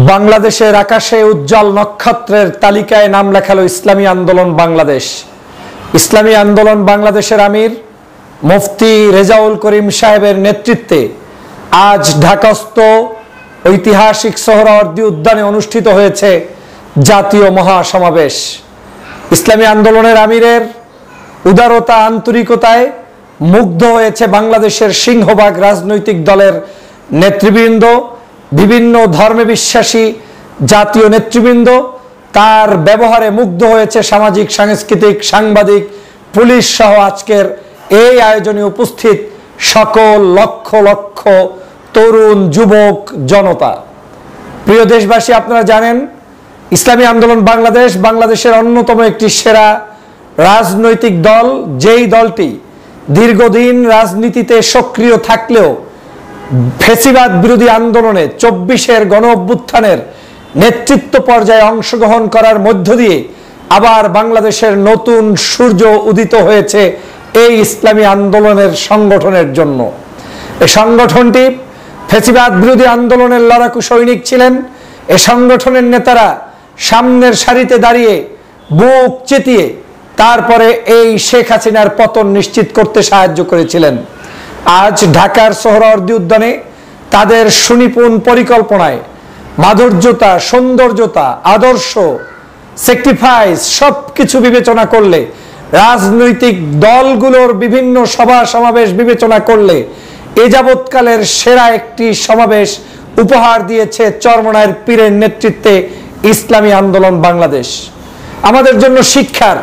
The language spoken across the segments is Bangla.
বাংলাদেশের আকাশে উজ্জ্বল নক্ষত্রের তালিকায় নাম লেখালো ইসলামী আন্দোলন বাংলাদেশ। ইসলামী আন্দোলন বাংলাদেশের আমির মুফতি রেজাউল করিম সাহেবের নেতৃত্বে আজ ঢাকাস্থ ঐতিহাসিক সোহরাওয়ার্দী উদ্যানে অনুষ্ঠিত হয়েছে জাতীয় মহাসমাবেশ। ইসলামী আন্দোলনের আমিরের উদারতা আন্তরিকতায় মুগ্ধ হয়েছে বাংলাদেশের সিংহভাগ রাজনৈতিক দলের নেতৃবৃন্দ, বিভিন্ন ধর্মে বিশ্বাসী জাতীয় নেতৃবৃন্দ। তার ব্যবহারে মুগ্ধ হয়েছে সামাজিক, সাংস্কৃতিক, সাংবাদিক, পুলিশ সহ আজকের এই আয়োজনে উপস্থিত সকল লক্ষ লক্ষ তরুণ যুবক জনতা। প্রিয় দেশবাসী, আপনারা জানেন ইসলামী আন্দোলন বাংলাদেশ বাংলাদেশের অন্যতম একটি সেরা রাজনৈতিক দল। যেই দলটি দীর্ঘদিন রাজনীতিতে সক্রিয় থাকলেও ফ্যাসিবাদ বিরোধী আন্দোলনে ২৪-এর গণ অভ্যুত্থানের নেতৃত্ব পর্যায়ে অংশগ্রহণ করার মধ্য দিয়ে আবার বাংলাদেশের নতুন সূর্য উদিত হয়েছে এই ইসলামী আন্দোলনের সংগঠনের জন্য। এই সংগঠনটি ফ্যাসিবাদ বিরোধী আন্দোলনের লড়াকু সৈনিক ছিলেন। এই সংগঠনের নেতারা সামনের সারিতে দাঁড়িয়ে বুক চেতিয়ে তারপরে এই শেখ হাসিনার পতন নিশ্চিত করতে সাহায্য করেছিলেন। আজ ঢাকার সোহরাওয়ার্দী উদ্যানে তাদের সুনিপুণ পরিকল্পনায় মাধুর্যতা, সৌন্দর্যতা, আদর্শ, স্যাক্রিফাইস সবকিছু বিবেচনা করলে, রাজনৈতিক দলগুলোর বিভিন্ন সভা সমাবেশ বিবেচনা করলে এ যাবৎকালের সেরা একটি সমাবেশ উপহার দিয়েছে চরমনায়ের পীরের নেতৃত্বে ইসলামী আন্দোলন বাংলাদেশ। আমাদের জন্য শিক্ষার,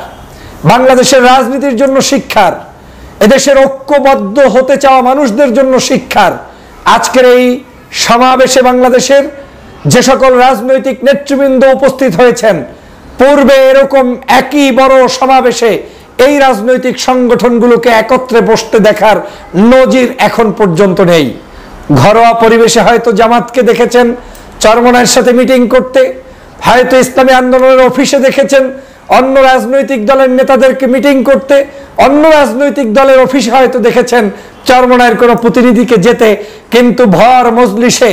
বাংলাদেশের রাজনীতির জন্য শিক্ষার, এদেশের ঐক্যবদ্ধ হতে চাওয়া মানুষদের জন্য শিক্ষার। আজকের এই সমাবেশে বাংলাদেশের যে সকল রাজনৈতিক নেতৃবৃন্দ উপস্থিত হয়েছেন, পূর্বে এরকম একই বড় সমাবেশে এই রাজনৈতিক সংগঠনগুলোকে একত্রে বসতে দেখার নজির এখন পর্যন্ত নেই। ঘরোয়া পরিবেশে হয়তো জামাতকে দেখেছেন চরমনায়ের সাথে মিটিং করতে, হয়তো ইসলামী আন্দোলনের অফিসে দেখেছেন অন্য রাজনৈতিক দলের নেতাদেরকে মিটিং করতে, অন্য রাজনৈতিক দলের অফিসে হয়তো দেখেছেন চরমনায়ের কোনো প্রতিনিধিকে যেতে, কিন্তু ভর মজলিসে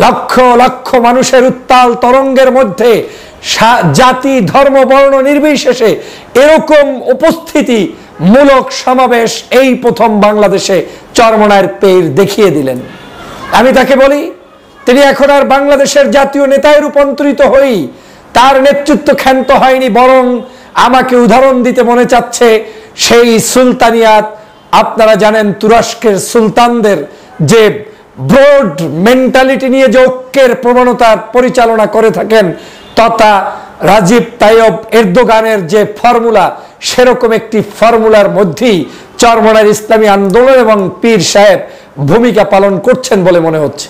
লক্ষ লক্ষ মানুষের উত্তাল তরঙ্গের মধ্যে জাতি, ধর্ম, বর্ণ নির্বিশেষে এরকম উপস্থিতি মূলক সমাবেশ এই প্রথম বাংলাদেশে চরমনায়ের পীর দেখিয়ে দিলেন। আমি তাকে বলি, তিনি এখন আর বাংলাদেশের জাতীয় নেতায় রূপান্তরিত হই তার নেতৃত্ব ক্ষান্ত হয়নি, বরং আমাকে উদাহরণ দিতে মনে চাচ্ছে সেই সুলতানিয়াত। আপনারা জানেন তুরস্কের সুলতানদের যে ব্রড মেন্টালিটি নিয়ে যে ঐক্যের প্রবণতা পরিচালনা করে থাকেন, তথা রাজিব তাইয়ব এরদোগানের যে ফর্মুলা, সেরকম একটি ফর্মুলার মধ্যেই চরমনায়ের ইসলামী আন্দোলন এবং পীর সাহেব ভূমিকা পালন করছেন বলে মনে হচ্ছে।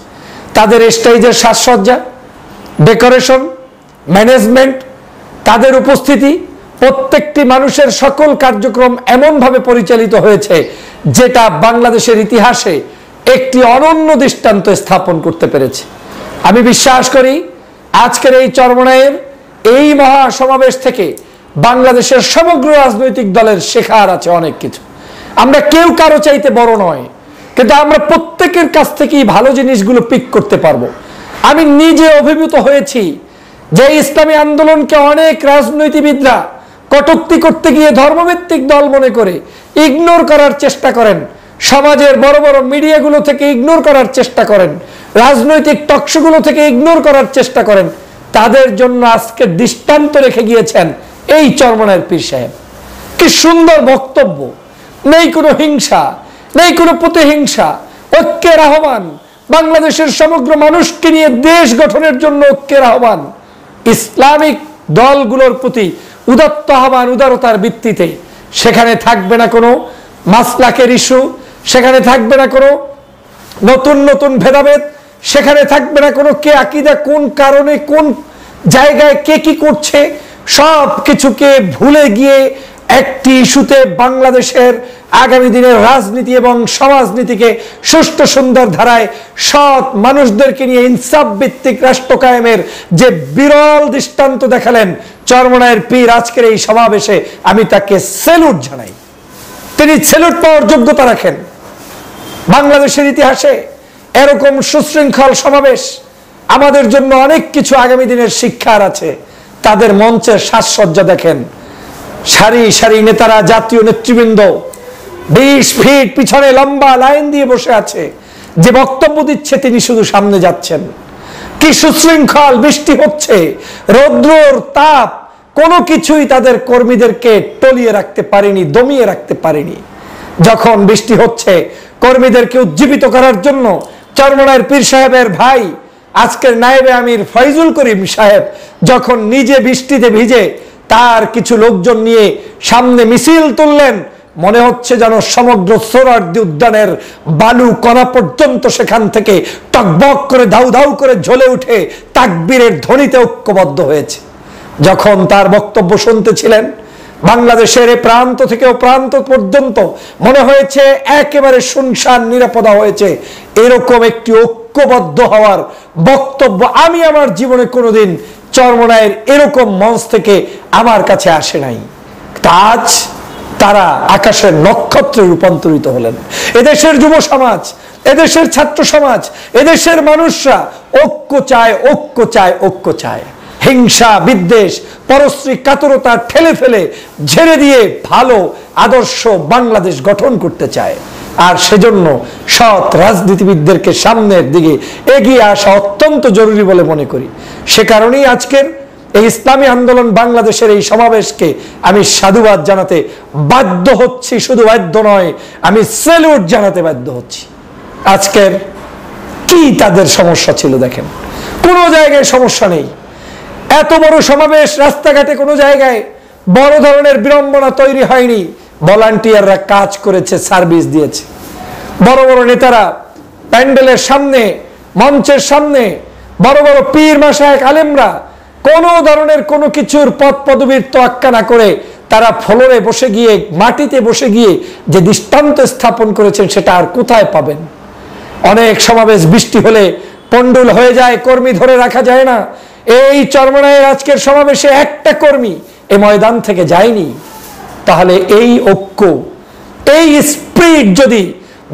তাদের স্টেজের সাজসজ্জা, ডেকোরেশন, ম্যানেজমেন্ট, তাদের উপস্থিতি, প্রত্যেকটি মানুষের সকল কার্যক্রম এমনভাবে পরিচালিত হয়েছে যেটা বাংলাদেশের ইতিহাসে একটি অনন্য দৃষ্টান্ত স্থাপন করতে পেরেছে। আমি বিশ্বাস করি আজকের এই চরমনায়ের এই মহাসমাবেশ থেকে বাংলাদেশের সমগ্র রাজনৈতিক দলের শেখার আছে অনেক কিছু। আমরা কেউ কারো চাইতে বড় নয়, কিন্তু আমরা প্রত্যেকের কাছ থেকেই ভালো জিনিসগুলো পিক করতে পারবো। আমি নিজে অভিভূত হয়েছি যে ইসলামী আন্দোলনকে অনেক রাজনীতিবিদরা কটূক্তি করতে গিয়ে ধর্মভিত্তিক দল মনে করে ইগনোর করার চেষ্টা করেন, সমাজের বড় বড় মিডিয়াগুলো থেকে ইগনোর করার চেষ্টা করেন, রাজনৈতিক টকশোগুলো থেকে ইগনোর করার চেষ্টা করেন। তাদের জন্য আজকে দৃষ্টান্ত রেখে গিয়েছেন এই চরমনায়ের পীর সাহেব। কি সুন্দর বক্তব্য! নেই কোনো হিংসা, নেই কোনো প্রতিহিংসা, ঐক্যের আহ্বান, বাংলাদেশের সমগ্র মানুষকে নিয়ে দেশ গঠনের জন্য ঐক্যের আহ্বান, ইসলামিক দলগুলোর প্রতি উদাত্ত আহ্বান, উদারতার ভিত্তিতে। সেখানে থাকবে না কোনো মাসলাকের ইস্যু, সেখানে থাকবে না কোনো নতুন নতুন ভেদাভেদ, সেখানে থাকবে না কোনো কে আকীদা কোন কারণে কোন জায়গায় কে কি করছে, সব কিছুকে ভুলে গিয়ে একটি ইস্যুতে বাংলাদেশের আগামী দিনের রাজনীতি এবং সমাজনীতিকে সুষ্ঠু সুন্দর ধারায় সৎ মানুষদেরকে নিয়ে ইনসাফ ভিত্তিক রাষ্ট্র কায়েমের যে বিরল দৃষ্টান্ত দেখালেন চরমনায়ের পীর আজকের এই সমাবেশে, আমি তাকে স্যালুট জানাই। তিনি স্যালুট পাওয়ার যোগ্যতা রাখেন। বাংলাদেশের ইতিহাসে এরকম সুশৃঙ্খল সমাবেশ আমাদের জন্য অনেক কিছু আগামী দিনের শিক্ষার আছে। তাদের মঞ্চের সাজসজ্জা দেখেন, সারি সারি নেতারা, জাতীয় নেতৃবৃন্দ 20 ফিট পিছনে লম্বা লাইন দিয়ে বসে আছে। যে বক্তব্য দিচ্ছে তিনি শুধু সামনে যাচ্ছেন। কি সুশৃঙ্খল, বৃষ্টি হচ্ছে, রৌদ্রর তাপ, কোনো কিছুই তাদের কর্মীদেরকে টলিয়ে রাখতে পারেনি, দমিয়ে রাখতে পারেনি। যখন বৃষ্টি হচ্ছে, কর্মীদেরকে উজ্জীবিত করার জন্য চরমনাইয়ের পীর সাহেবের ভাই আজকের নায়েবে আমির ফয়জুল করিম সাহেব যখন নিজে বৃষ্টিতে ভিজে তার কিছু লোকজন নিয়ে সামনে মিছিল তুললেন, মনে হচ্ছে যেন সমগ্র সোহরাওয়ার্দী উদ্যানের বালু কণা পর্যন্ত সেখান থেকে টকবক করে দাউ দাউ করে জ্বলে উঠে তাকবীরের ধ্বনিতে ঐক্যবদ্ধ হয়েছে। যখন তার বক্তব্য শুনতেছিলেন, বাংলাদেশের এ প্রান্ত থেকে ও প্রান্ত পর্যন্ত মনে হয়েছে একেবারে শুনশান, নিরাপদা হয়েছে। এরকম একটি ঐক্যবদ্ধ হওয়ার বক্তব্য আমি আমার জীবনে কোনোদিন চরমনাইয়ের এরকম মঞ্চ থেকে আমার কাছে আসে নাই। আজ তারা আকাশের নক্ষত্রে রূপান্তরিত হলেন। এদেশের যুব সমাজ, এদেশের ছাত্র সমাজ, এদেশের মানুষরা ঐক্য চায়, ঐক্য চায়, ঐক্য চায়। হিংসা, বিদ্বেষ, পরশ্রী কাতরতা ঠেলে ফেলে ঝেড়ে দিয়ে ভালো আদর্শ বাংলাদেশ গঠন করতে চায়। আর সেজন্য সৎ রাজনীতিবিদদেরকে সামনের দিকে এগিয়ে আসা অত্যন্ত জরুরি বলে মনে করি। সে কারণেই আজকের এই ইসলামী আন্দোলন বাংলাদেশের এই সমাবেশকে আমি সাধুবাদ জানাতে বাধ্য হচ্ছি। শুধু বাধ্য নয়, আমি স্যালুট জানাতে বাধ্য হচ্ছি। আজকের কি তাদের সমস্যা ছিল দেখেন, কোনো জায়গায় সমস্যা নেই। এত বড় সমাবেশ, রাস্তাঘাটে কোনো জায়গায় বড় ধরনের বিড়ম্বনা তৈরি হয়নি। ভলান্টিয়াররা কাজ করেছে, সার্ভিস দিয়েছে। বড় বড় নেতারা প্যান্ডেলের সামনে, মঞ্চের সামনে, বড় বড় পীর মাশায়েখ আলেমরা কোনো ধরনের কোনো কিছুর পদ পদবীর তোয়াক্কা না করে তারা ফ্লোরে বসে গিয়ে, মাটিতে বসে গিয়ে যে দৃষ্টান্ত স্থাপন করেছেন সেটা আর কোথায় পাবেন? অনেক সমাবেশ বৃষ্টি হলে পন্ডুল হয়ে যায়, কর্মী ধরে রাখা যায় না। এই চরমনাইয়ের আজকের সমাবেশে একটা কর্মী এই ময়দান থেকে যায়নি। তাহলে এই ঐক্য, এই স্পিরিট যদি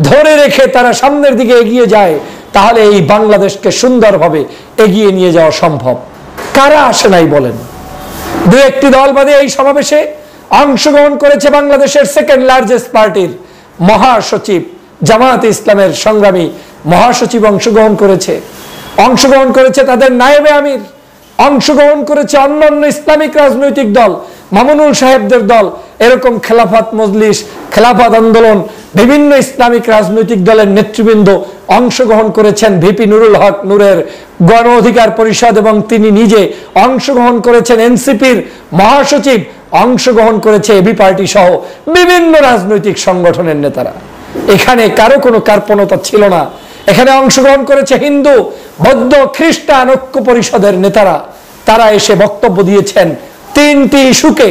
ধরে রেখে তারা সামনের দিকে এগিয়ে যায়, তাহলে এই বাংলাদেশকে সুন্দরভাবে এগিয়ে নিয়ে যাওয়া সম্ভব। কারা আসে নাই বলেন? দু একটি দল বাদে এই সমাবেশে অংশগ্রহণ করেছে বাংলাদেশের সেকেন্ড লার্জেস্ট পার্টির মহাসচিব, জামায়াতে ইসলামের সংগ্রামী মহাসচিব অংশগ্রহণ করেছে তাদের নায়েবে আমির, অংশগ্রহণ করেছে অন্যান্য ইসলামিক রাজনৈতিক দল, মামুনুল সাহেবদের দল, এরকম খেলাফত মজলিস, খেলাফত আন্দোলন, বিভিন্ন ইসলামিক রাজনৈতিক দলের নেতৃবৃন্দ অংশগ্রহণ করেছেন। ভিপি নুরুল হক নূরের গণ অধিকার পরিষদ এবং তিনি নিজে অংশগ্রহণ করেছেন। এনসিপির মহাসচিব অংশগ্রহণ করেছে, এবি পার্টি সহ বিভিন্ন রাজনৈতিক সংগঠনের নেতারা। এখানে কারো কোনো কার্পণতা ছিল না। এখানে অংশগ্রহণ করেছে হিন্দু, বৌদ্ধ, খ্রিস্টান ঐক্য পরিষদের নেতারা। তারা এসে বক্তব্য দিয়েছেন। তিনটি ইস্যুকে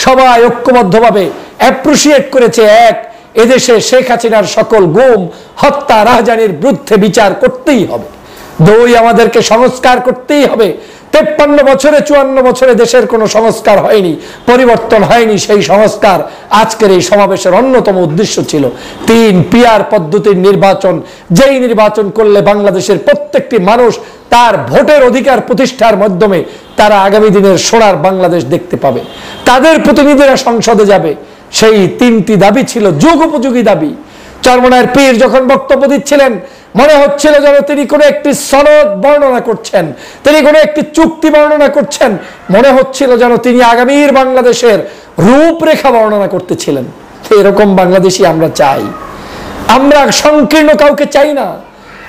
সবাই ঐক্যবদ্ধভাবে অ্যাপ্রিসিয়েট করেছে। এক, এদেশে শেখ হাসিনার সকল গুম, হত্যা, রাহাজানির বিরুদ্ধে বিচার করতেই হবে। দুই, আমাদেরকে সংস্কার করতেই হবে। 53 বছরে, 54 বছরে দেশের কোনো সংস্কার হয়নি, পরিবর্তন হয়নি। সেই সংস্কার আজকের এই সমাবেশের অন্যতম উদ্দেশ্য ছিল। তিন, পিআর পদ্ধতির নির্বাচন, যেই নির্বাচন করলে বাংলাদেশের প্রত্যেকটি মানুষ তার ভোটের অধিকার প্রতিষ্ঠার মাধ্যমে তারা আগামী দিনের সোনার বাংলাদেশ দেখতে পাবে, তাদের প্রতিনিধিরা সংসদে যাবে। সেই তিনটি দাবি ছিল যুগোপযোগী দাবি। চরমনাইয়ের পীর যখন বক্তব্য দিচ্ছিলেন, মনে হচ্ছিল যেন তিনি কোনো একটি সনদ বর্ণনা করছেন, তিনি কোনো একটি চুক্তি বর্ণনা করছেন। মনে হচ্ছিল যেন তিনি আগামীর বাংলাদেশের রূপরেখা বর্ণনা করতেছিলেন। এরকম বাংলাদেশই আমরা চাই। আমরা সংকীর্ণ কাউকে চাই না।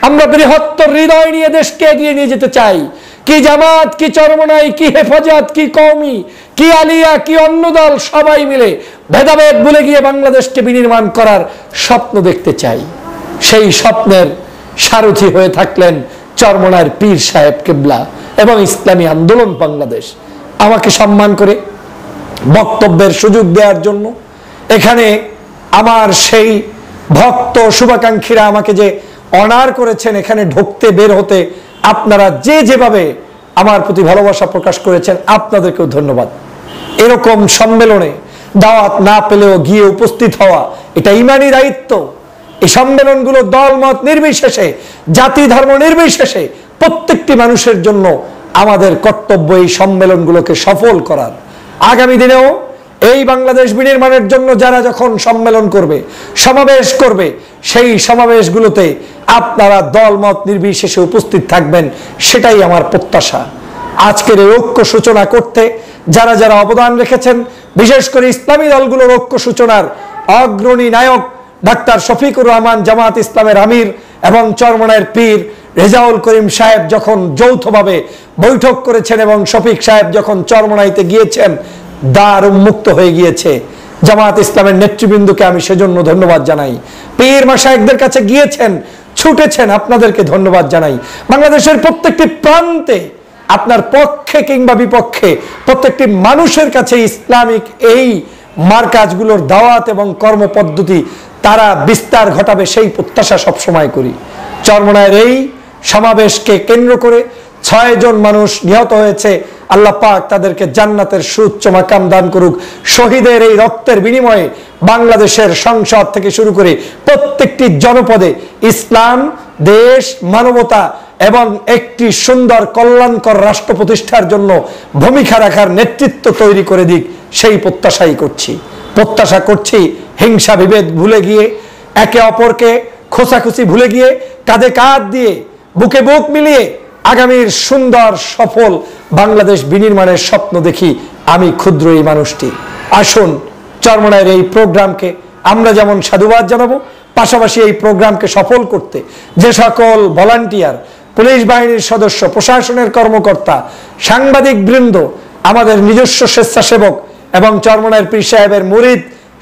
আমরা বৃহত্তর হৃদয় নিয়ে দেশকে এগিয়ে নিয়ে যেতে চাই। কি জামাত, কি চরমনাই, কি হেফাজত, কি কওমি, কি আলিয়া, কি অন্য দল, সবাই মিলে ভেদাভেদ ভুলে গিয়ে বাংলাদেশকে বিনির্মাণ করার স্বপ্ন দেখতে চাই। সেই স্বপ্নের সারথি হয়ে থাকলেন চরমনাইয়ের পীর সাহেব কেবলা এবং ইসলামী আন্দোলন বাংলাদেশ। আমাকে সম্মান করে বক্তব্যের সুযোগ দেওয়ার জন্য এখানে আমার সেই ভক্ত শুভাকাঙ্ক্ষীরা আমাকে যে অনার করেছেন, এখানে ঢুকতে বের হতে আপনারা যে যেভাবে আমার প্রতি ভালোবাসা প্রকাশ করেছেন, আপনাদেরকেও ধন্যবাদ। এরকম সম্মেলনে দাওয়াত না পেলেও গিয়ে উপস্থিত হওয়া এটা ইমানি দায়িত্ব। এই সম্মেলনগুলো দলমত নির্বিশেষে, জাতি ধর্ম নির্বিশেষে প্রত্যেকটি মানুষের জন্য আমাদের কর্তব্য এই সম্মেলনগুলোকে সফল করার। আগামী দিনেও এই বাংলাদেশ বিনির্মাণের জন্য যারা যখন সম্মেলন করবে, সমাবেশ করবে, সেই সমাবেশগুলোতে আপনারা দলমত নির্বিশেষে উপস্থিত থাকবেন, সেটাই আমার প্রত্যাশা। আজকের এই ঐক্য সূচনা করতে যারা যারা অবদান রেখেছেন, বিশেষ করে ইসলামী দলগুলোর ঐক্য সূচনার অগ্রণী নায়ক ডাক্তার শফিকুর রহমান, জামাত ইসলামের আমির এবং চরমনায়ের পীর রেজাউল করিম সাহেব যখন যৌথভাবে বৈঠক করেছেন এবং শফিক সাহেব যখন চরমনাইতে গিয়েছেন, দ্বার উন্মুক্ত হয়ে গিয়েছে। জামাত ইসলামের নেতৃবৃন্দকে আমি সেজন্য ধন্যবাদ জানাই। পীর মাশায়েখদের কাছে গিয়েছেন, ছুটেছেন, আপনাদেরকে ধন্যবাদ জানাই। বাংলাদেশের প্রত্যেকটি প্রান্তে আপনার পক্ষে কিংবা বিপক্ষে প্রত্যেকটি মানুষের কাছে ইসলামিক এই মার্কাজগুলোর দাওয়াত এবং কর্মপদ্ধতি তারা বিস্তার ঘটাবে, সেই প্রত্যাশা সবসময় করি। চরমনায়ের এই সমাবেশকে কেন্দ্র করে 6 জন মানুষ নিহত হয়েছে। আল্লাহ পাক তাদেরকে জান্নাতের সুউচ্চ মাকাম দান করুক। শহীদের এই রক্তের বিনিময়ে বাংলাদেশের সংসদ থেকে শুরু করে প্রত্যেকটি জনপদে ইসলাম, দেশ, মানবতা এবং একটি সুন্দর কল্যাণকর রাষ্ট্র প্রতিষ্ঠার জন্য ভূমিকা রাখার নেতৃত্ব তৈরি করে দিক, সেই প্রত্যাশাই করছি। প্রত্যাশা করছি হিংসা বিভেদ ভুলে গিয়ে, একে অপরকে খোঁচাখুচি ভুলে গিয়ে, কাঁধে কাঁধ দিয়ে, বুকে বুক মিলিয়ে আগামীর সুন্দর সফল বাংলাদেশ বিনির্মাণের স্বপ্ন দেখি আমি ক্ষুদ্র এই মানুষটি। আসুন চরমনায়ের এই প্রোগ্রামকে আমরা যেমন সাধুবাদ জানাবো, পাশাপাশি এই প্রোগ্রামকে সফল করতে যে সকল ভলান্টিয়ার, পুলিশ বাহিনীর সদস্য, প্রশাসনের কর্মকর্তা, সাংবাদিক বৃন্দ, আমাদের নিজস্ব স্বেচ্ছাসেবক এবং চরমনায়ের পীর সাহেবের মুরিদ,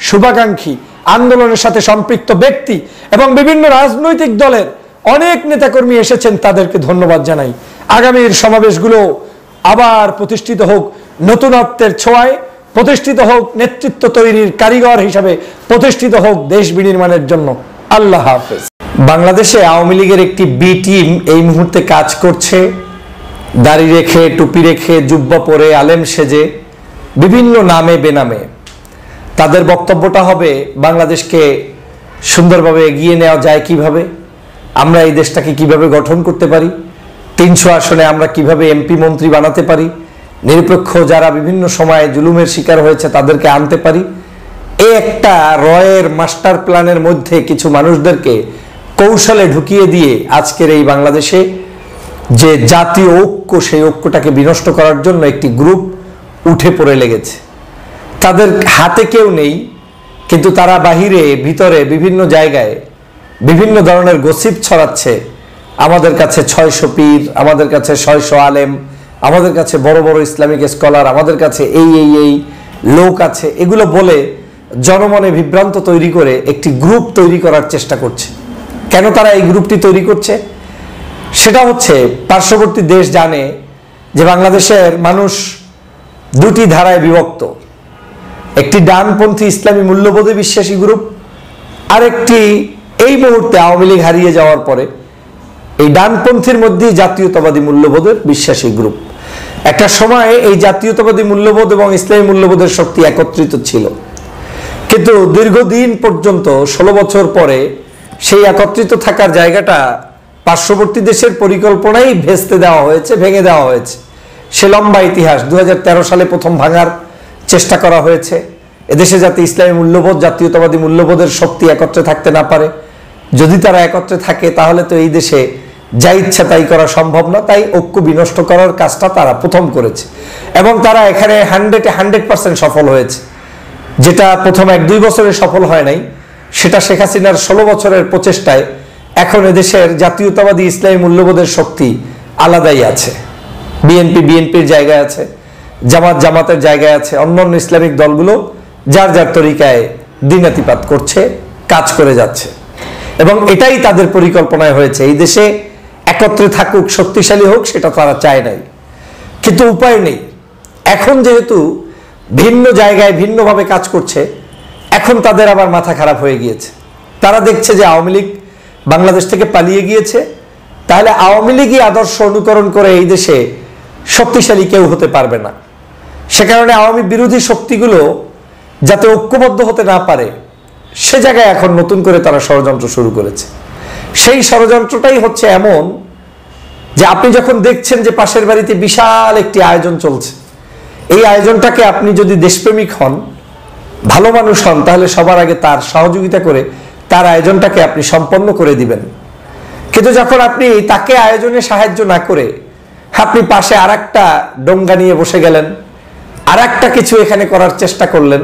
শুভাকাঙ্ক্ষী, আন্দোলনের সাথে সম্পৃক্ত ব্যক্তি এবং বিভিন্ন রাজনৈতিক দলের অনেক নেতাকর্মী এসেছেন, তাদেরকে ধন্যবাদ জানাই। আগামীর সমাবেশগুলো আবার প্রতিষ্ঠিত হোক নতুনত্বের ছোঁয়ায়, প্রতিষ্ঠিত হোক নেতৃত্ব তৈরির কারিগর হিসাবে, প্রতিষ্ঠিত হোক দেশ বিনির্মাণের জন্য। আল্লাহ হাফেজ। বাংলাদেশে আওয়ামী লীগের একটি বি টিম এই মুহূর্তে কাজ করছে, দাড়ি রেখে, টুপি রেখে, জুব্বা পরে, আলেম সেজে, বিভিন্ন নামে বেনামে। তাদের বক্তব্যটা হবে বাংলাদেশকে সুন্দরভাবে এগিয়ে নেওয়া যায় কিভাবে, আমরা এই দেশটাকে কিভাবে গঠন করতে পারি, 300 আসনে আমরা কিভাবে এমপি মন্ত্রী বানাতে পারি, নিরপেক্ষ যারা বিভিন্ন সময়ে জুলুমের শিকার হয়েছে তাদেরকে আনতে পারি। এই একটা রয়ের মাস্টার প্ল্যানের মধ্যে কিছু মানুষদেরকে কৌশলে ঢুকিয়ে দিয়ে আজকের এই বাংলাদেশে যে জাতীয় ঐক্য, সেই ঐক্যটাকে বিনষ্ট করার জন্য একটি গ্রুপ উঠে পড়ে লেগেছে। তাদের হাতে কেউ নেই, কিন্তু তারা বাহিরে ভিতরে বিভিন্ন জায়গায় বিভিন্ন ধরনের গসিপ ছড়াচ্ছে। আমাদের কাছে 600 পীর, আমাদের কাছে 600 আলেম, আমাদের কাছে বড় বড় ইসলামিক স্কলার, আমাদের কাছে এই লোক আছে, এগুলো বলে জনমনে বিভ্রান্ত তৈরি করে একটি গ্রুপ তৈরি করার চেষ্টা করছে। কেন তারা এই গ্রুপটি তৈরি করছে? সেটা হচ্ছে পার্শ্ববর্তী দেশ জানে যে বাংলাদেশের মানুষ দুটি ধারায় বিভক্ত, একটি ডানপন্থী ইসলামী মূল্যবোধে বিশ্বাসী গ্রুপ, আরেকটি এই মুহূর্তে আওয়ামী লীগ হারিয়ে যাওয়ার পরে এই ডানপন্থীর মধ্যে জাতীয়তাবাদী মূল্যবোধের বিশ্বাসী গ্রুপ। একটা সময়ে এই জাতীয়তাবাদী মূল্যবোধ এবং ইসলামী মূল্যবোধের শক্তি একত্রিত ছিল, কিন্তু দীর্ঘদিন পর্যন্ত 16 বছর পরে সেই একত্রিত থাকার জায়গাটা পার্শ্ববর্তী দেশের পরিকল্পনাই ভেস্তে দেওয়া হয়েছে, ভেঙে দেওয়া হয়েছে। সে লম্বা ইতিহাস। 2013 সালে প্রথম ভাঙার চেষ্টা করা হয়েছে। এদেশে যাতে ইসলামী মূল্যবোধ, জাতীয়তাবাদী মূল্যবোধের শক্তি একত্রে থাকতে না পারে, যদি তারা একত্রে থাকে তাহলে তো এই দেশে যা ইচ্ছা তাই করা সম্ভব না। তাই ঐক্য বিনষ্ট করার কাজটা তারা প্রথম করেছে এবং তারা এখানে 100% সফল হয়েছে। যেটা প্রথম 1-2 বছরে সফল হয় নাই, সেটা শেখ হাসিনার 16 বছরের প্রচেষ্টায় এখন এদেশের জাতীয়তাবাদী ইসলামী মূল্যবোধের শক্তি আলাদাই আছে। বিএনপির জায়গায় আছে, জামাতের জায়গায় আছে, অন্যান্য ইসলামিক দলগুলো যার যার তরিকায় দিনাতিপাত করছে, কাজ করে যাচ্ছে এবং এটাই তাদের পরিকল্পনায় হয়েছে। এই দেশে একত্রে থাকুক, শক্তিশালী হোক, সেটা তারা চায় নাই, কিন্তু উপায় নেই। এখন যেহেতু ভিন্ন জায়গায় ভিন্নভাবে কাজ করছে, এখন তাদের আবার মাথা খারাপ হয়ে গিয়েছে। তারা দেখছে যে আওয়ামী লীগ বাংলাদেশ থেকে পালিয়ে গিয়েছে, তাহলে আওয়ামী লীগই আদর্শ অনুকরণ করে এই দেশে শক্তিশালী কেউ হতে পারবে না। সে কারণে আওয়ামী বিরোধী শক্তিগুলো যাতে ঐক্যবদ্ধ হতে না পারে, সে জায়গায় এখন নতুন করে তারা ষড়যন্ত্র শুরু করেছে। সেই ষড়যন্ত্রটাই হচ্ছে এমন যে আপনি যখন দেখছেন যে পাশের বাড়িতে বিশাল একটি আয়োজন চলছে, এই আয়োজনটাকে আপনি যদি দেশপ্রেমিক হন, ভালো মানুষ হন, তাহলে সবার আগে তার সহযোগিতা করে তার আয়োজনটাকে আপনি সম্পন্ন করে দিবেন। কিন্তু যখন আপনি তাকে আয়োজনে সাহায্য না করে আপনি পাশে আর একটা ডোঙ্গা নিয়ে বসে গেলেন, আর একটা কিছু এখানে করার চেষ্টা করলেন,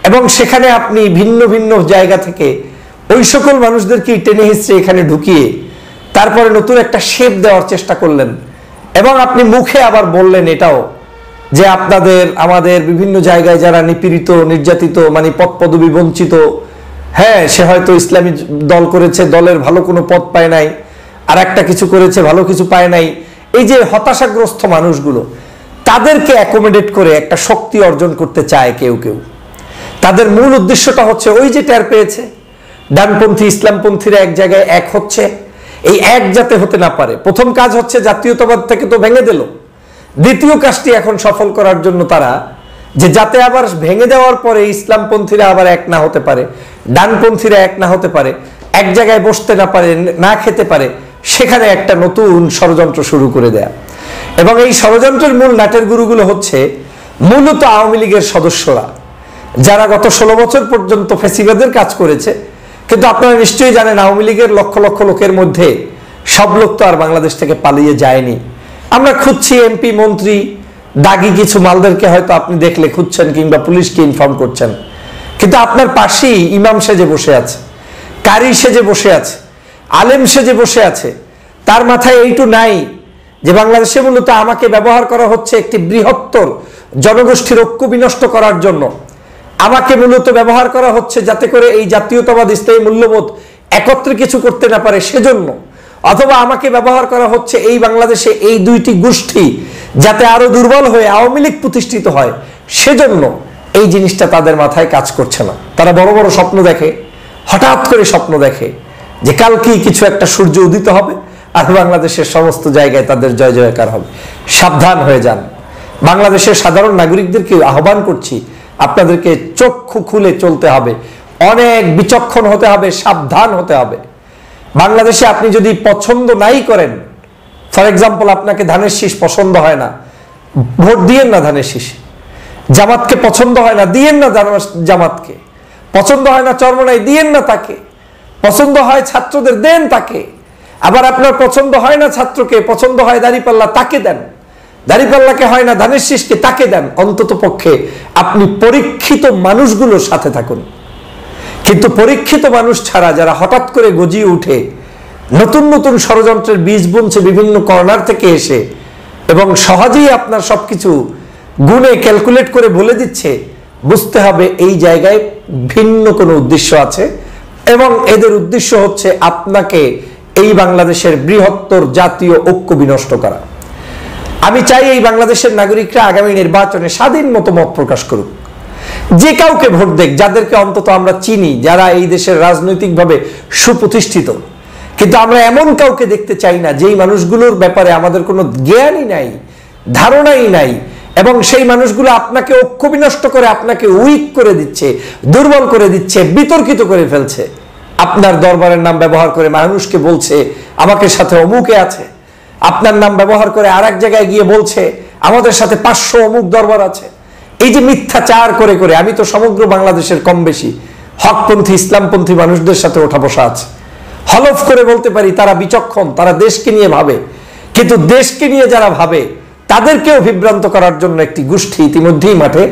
এবং সেখানে আপনি ভিন্ন ভিন্ন জায়গা থেকে ওই সকল মানুষদেরকে টেনে হিঁচড়ে এখানে ঢুকিয়ে তারপরে নতুন একটা শেপ দেওয়ার চেষ্টা করলেন, এবং আপনি মুখে আবার বললেন এটাও যে আপনাদের আমাদের বিভিন্ন জায়গায় যারা নিপীড়িত, নির্যাতিত, মানে পদ পদবি বঞ্চিত, হ্যাঁ সে হয়তো ইসলামী দল করেছে, দলের ভালো কোনো পদ পায় নাই, আর একটা কিছু করেছে ভালো কিছু পায় নাই, এই যে হতাশাগ্রস্ত মানুষগুলো, তাদেরকে অ্যাকোমোডেট করে একটা শক্তি অর্জন করতে চায় কেউ কেউ। তাদের মূল উদ্দেশ্যটা হচ্ছে ওই যে টের পেয়েছে ডানপন্থী ইসলামপন্থীরা এক জায়গায় এক হচ্ছে, এই এক যাতে হতে না পারে। প্রথম কাজ হচ্ছে জাতীয়তাবাদ থেকে তো ভেঙে দিল, দ্বিতীয় কাজটি এখন সফল করার জন্য তারা যে যাতে আবার ভেঙে দেওয়ার পরে ইসলামপন্থীরা আবার এক না হতে পারে, ডানপন্থীরা এক না হতে পারে, এক জায়গায় বসতে না পারে, না খেতে পারে, সেখানে একটা নতুন ষড়যন্ত্র শুরু করে দেয়া। এবং এই ষড়যন্ত্রের মূল নাটের গুরুগুলো হচ্ছে মূলত আওয়ামী লীগের সদস্যরা, যারা গত 16 বছর পর্যন্ত ফ্যাসিবাদের কাজ করেছে। কিন্তু আপনারা নিশ্চয়ই জানেন আওয়ামী লীগের লক্ষ লক্ষ লোকের মধ্যে সব লোক তো আর বাংলাদেশ থেকে পালিয়ে যায়নি। আমরা খুঁজছি এমপি, মন্ত্রী, দাগি কিছু মালদেরকে হয়তো আপনি দেখলে খুঁজছেন কিংবা পুলিশকে ইনফর্ম করছেন, কিন্তু আপনার পাশেই ইমাম সেজে বসে আছে, কারি সেজে বসে আছে, আলেম সেজে বসে আছে। তার মাথায় এইটু নাই যে বাংলাদেশে মূলত আমাকে ব্যবহার করা হচ্ছে একটি বৃহত্তর জনগোষ্ঠীর ঐক্য বিনষ্ট করার জন্য, আমাকে মূলত ব্যবহার করা হচ্ছে যাতে করে এই জাতীয়তাবাদ ইসলামী মূল্যবোধ একত্রে কিছু করতে না পারে সেজন্য, অথবা আমাকে ব্যবহার করা হচ্ছে এই বাংলাদেশে এই দুইটি গোষ্ঠী যাতে আরো দুর্বল হয়ে আওয়ামী লীগ প্রতিষ্ঠিত হয় সেজন্য এই জিনিসটা তাদের মাথায় কাজ করছে না। তারা বড় বড় স্বপ্ন দেখে, হঠাৎ করে স্বপ্ন দেখে যে কালকেই কিছু একটা সূর্য উদিত হবে আর বাংলাদেশের সমস্ত জায়গায় তাদের জয় জয়কার হবে। সাবধান হয়ে যান। বাংলাদেশের সাধারণ নাগরিকদেরকে আহ্বান করছি, আপনাদেরকে চক্ষু খুলে চলতে হবে, অনেক বিচক্ষণ হতে হবে, সাবধান হতে হবে। বাংলাদেশে আপনি যদি পছন্দ নাই করেন, ফর এক্সাম্পল আপনাকে ধানের শীষ পছন্দ হয় না, ভোট দিয়েন না ধানের শীষ। জামাতকে পছন্দ হয় না, দিয়েন না জামাতকে। পছন্দ হয় না চরমনাই, দিয়েন না তাকে। পছন্দ হয় ছাত্রদের, দেন তাকে। আবার আপনার পছন্দ হয় না ছাত্রকে, পছন্দ হয় দাঁড়িপাল্লা, তাকে দেন। দাঁড়িপাল্লাকে হয় না ধানের শীষকে, তাকে দেন। অন্তত পক্ষে আপনি পরীক্ষিত মানুষগুলোর সাথে থাকুন। কিন্তু পরীক্ষিত মানুষ ছাড়া যারা হঠাৎ করে গজিয়ে উঠে নতুন নতুন ষড়যন্ত্রের বীজ বুনছে বিভিন্ন কর্নার থেকে এসে, এবং সহজেই আপনার সবকিছু গুণে ক্যালকুলেট করে বলে দিচ্ছে, বুঝতে হবে এই জায়গায় ভিন্ন কোনো উদ্দেশ্য আছে, এবং এদের উদ্দেশ্য হচ্ছে আপনাকে এই বাংলাদেশের বৃহত্তর জাতীয় ঐক্য বিনষ্ট করা। আমি চাই এই বাংলাদেশের নাগরিকরা আগামী নির্বাচনে স্বাধীন মতো মত প্রকাশ করুক, যে কাউকে ভোট দেখ, যাদেরকে অন্তত আমরা চিনি, যারা এই দেশের রাজনৈতিকভাবে সুপ্রতিষ্ঠিত। কিন্তু আমরা এমন কাউকে দেখতে চাই না যেই মানুষগুলোর ব্যাপারে আমাদের কোনো জ্ঞানই নাই, ধারণাই নাই, এবং সেই মানুষগুলো আপনাকে ঐক্য বিনষ্ট করে, আপনাকে উইক করে দিচ্ছে, দুর্বল করে দিচ্ছে, বিতর্কিত করে ফেলছে। আপনার দরবারের নাম ব্যবহার করে মানুষকে বলছে আমাকে সাথে অমুকে আছে, আপনার নাম ব্যবহার করে আর এক জায়গায় গিয়ে বলছে আমাদের সাথে 500 অমুক দরবার আছে। এই যে মিথ্যাচার করে করে, আমি তো সমগ্র বাংলাদেশের কম বেশি হকপন্থী ইসলামপন্থী মানুষদের সাথে ওঠা বসা আছে, হলফ করে বলতে পারি তারা বিচক্ষণ, তারা দেশকে নিয়ে ভাবে। কিন্তু দেশকে নিয়ে যারা ভাবে তাদেরকেও বিভ্রান্ত করার জন্য একটি গোষ্ঠী ইতিমধ্যেই মাঠে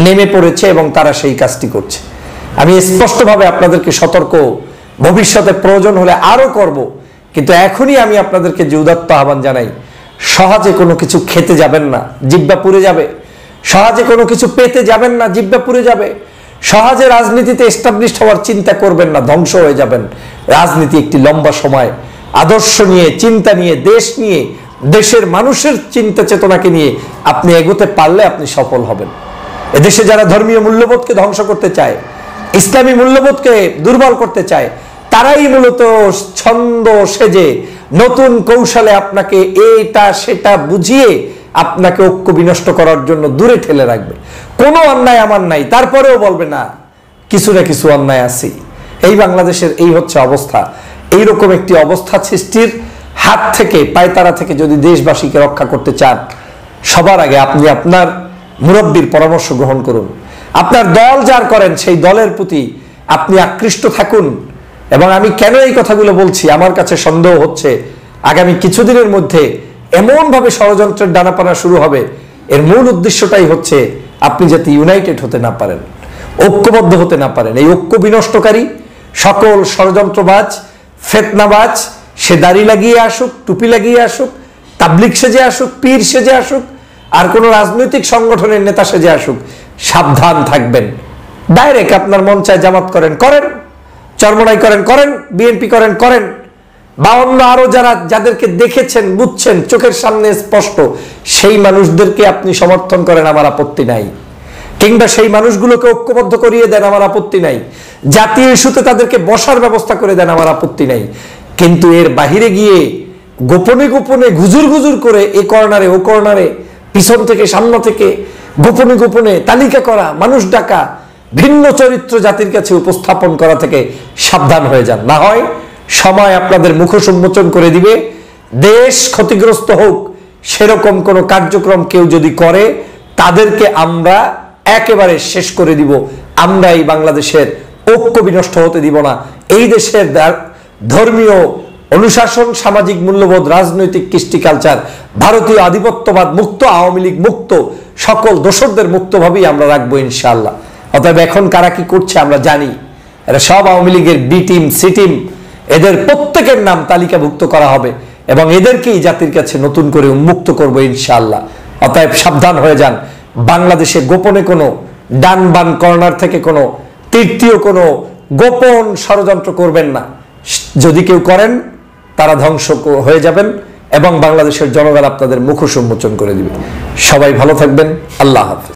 নেমে পড়েছে, এবং তারা সেই কাজটি করছে। আমি স্পষ্টভাবে আপনাদেরকে সতর্ক, ভবিষ্যতে প্রয়োজন হলে আরো করব, কিন্তু এখনই আমি আপনাদেরকে যে উদাত্ত আহ্বান জানাই, সহজে কোনো কিছু খেতে যাবেন না, জিহ্বা পুড়ে যাবে। সহজে কোনো কিছু পেতে যাবেন না, জিহ্বা পুড়ে যাবে। সহজে রাজনীতিতে এস্টাবলিশড হওয়ার চিন্তা করবেন না, ধ্বংস হয়ে যাবেন। রাজনীতি একটি লম্বা সময়, আদর্শ নিয়ে, চিন্তা নিয়ে, দেশ নিয়ে, দেশের মানুষের চিন্তা চেতনাকে নিয়ে আপনি এগোতে পারলে আপনি সফল হবেন। এদেশে যারা ধর্মীয় মূল্যবোধকে ধ্বংস করতে চায়, ইসলামী মূল্যবোধকে দুর্বল করতে চায়, তারাই মূলত ছন্দ সেজে নতুন কৌশলে আপনাকে এটা সেটা বুঝিয়ে আপনাকে ঐক্য বিনষ্ট করার জন্য দূরে ঠেলে রাখবে। কোনো অন্যায় আমার নাই, তারপরেও বলবে না কিছু না কিছু অন্যায় আছে। এই বাংলাদেশের এই হচ্ছে অবস্থা। এইরকম একটি অবস্থা সৃষ্টির হাত থেকে পায়তারা থেকে যদি দেশবাসীকে রক্ষা করতে চান, সবার আগে আপনি আপনার মুরব্বীর পরামর্শ গ্রহণ করুন। আপনার দল যার করেন সেই দলের প্রতি আপনি আকৃষ্ট থাকুন। এবং আমি কেন এই কথাগুলো বলছি, আমার কাছে সন্দেহ হচ্ছে আগামী কিছুদিনের মধ্যে এমনভাবে ষড়যন্ত্রের দানাপানা শুরু হবে, এর মূল উদ্দেশ্যটাই হচ্ছে আপনি যাতে ইউনাইটেড হতে না পারেন, ঐক্যবদ্ধ হতে না পারেন। এই ঐক্য বিনষ্টকারী সকল ষড়যন্ত্রবাজ, ফিতনাবাজ, সে দাড়ি লাগিয়ে আসুক, টুপি লাগিয়ে আসুক, তাবলিগ সেজে আসুক, পীর সেজে আসুক, আর কোন রাজনৈতিক সংগঠনের নেতা সেজে আসুক, সাবধান থাকবেন। ডাইরেক্ট আপনার মন চায় জামাত করেন, করেন, চরমনাই করেন, করেন, বিএনপি করেন, করেন, বা অন্য আরো যাদেরকে দেখেছেন, বুঝছেন, চোখের সামনে স্পষ্ট, সেই মানুষদেরকে আপনি সমর্থন করেন, আমার আপত্তি নাই। কিংবা সেই মানুষগুলোকে ঐক্যবদ্ধ করিয়ে দেন, আমার আপত্তি নাই। জাতীয় ইস্যুতে তাদেরকে বসার ব্যবস্থা করে দেন, আমার আপত্তি নাই। কিন্তু এর বাহিরে গিয়ে গোপনে গোপনে গুজুর গুজুর করে এ কর্নারে ও কর্নারে, পিছন থেকে সামনে থেকে গোপনে গোপনে তালিকা করা, মানুষ ডাকা, ভিন্ন চরিত্র জাতির কাছে উপস্থাপন করা থেকে সাবধান হয়ে যান। না হয় সময় আপনাদের মুখোশ উন্মোচন করে দিবে। দেশ ক্ষতিগ্রস্ত হোক সেরকম কোন কার্যক্রম কেউ যদি করে, তাদেরকে আমরা একেবারে শেষ করে দিব। আমরা এই বাংলাদেশের ঐক্য বিনষ্ট হতে দিব না। এই দেশের ধর্মীয় অনুশাসন, সামাজিক মূল্যবোধ, রাজনৈতিক কৃষ্টি কালচার, ভারতীয় আধিপত্যবাদ মুক্ত, আওয়ামী লীগ মুক্ত, সকল দোসরদের মুক্তভাবেই আমরা রাখবো ইনশাআল্লাহ। অতএব এখন কারা কি করছে আমরা জানি। এরা সব আওয়ামী লীগের বি টিম, সি টিম, এদের প্রত্যেকের নাম তালিকাভুক্ত করা হবে এবং এদেরকেই জাতির কাছে নতুন করে উন্মুক্ত করবো ইনশাআল্লাহ। অতএব সাবধান হয়ে যান। বাংলাদেশে গোপনে কোনো ডান বান কর্নার থেকে কোনো তৃতীয় কোনো গোপন ষড়যন্ত্র করবেন না। যদি কেউ করেন, তারা ধ্বংস হয়ে যাবেন এবং বাংলাদেশের জনগণ আপনাদের মুখোশ উন্মোচন করে দিবে। সবাই ভালো থাকবেন। আল্লাহ হাফেজ।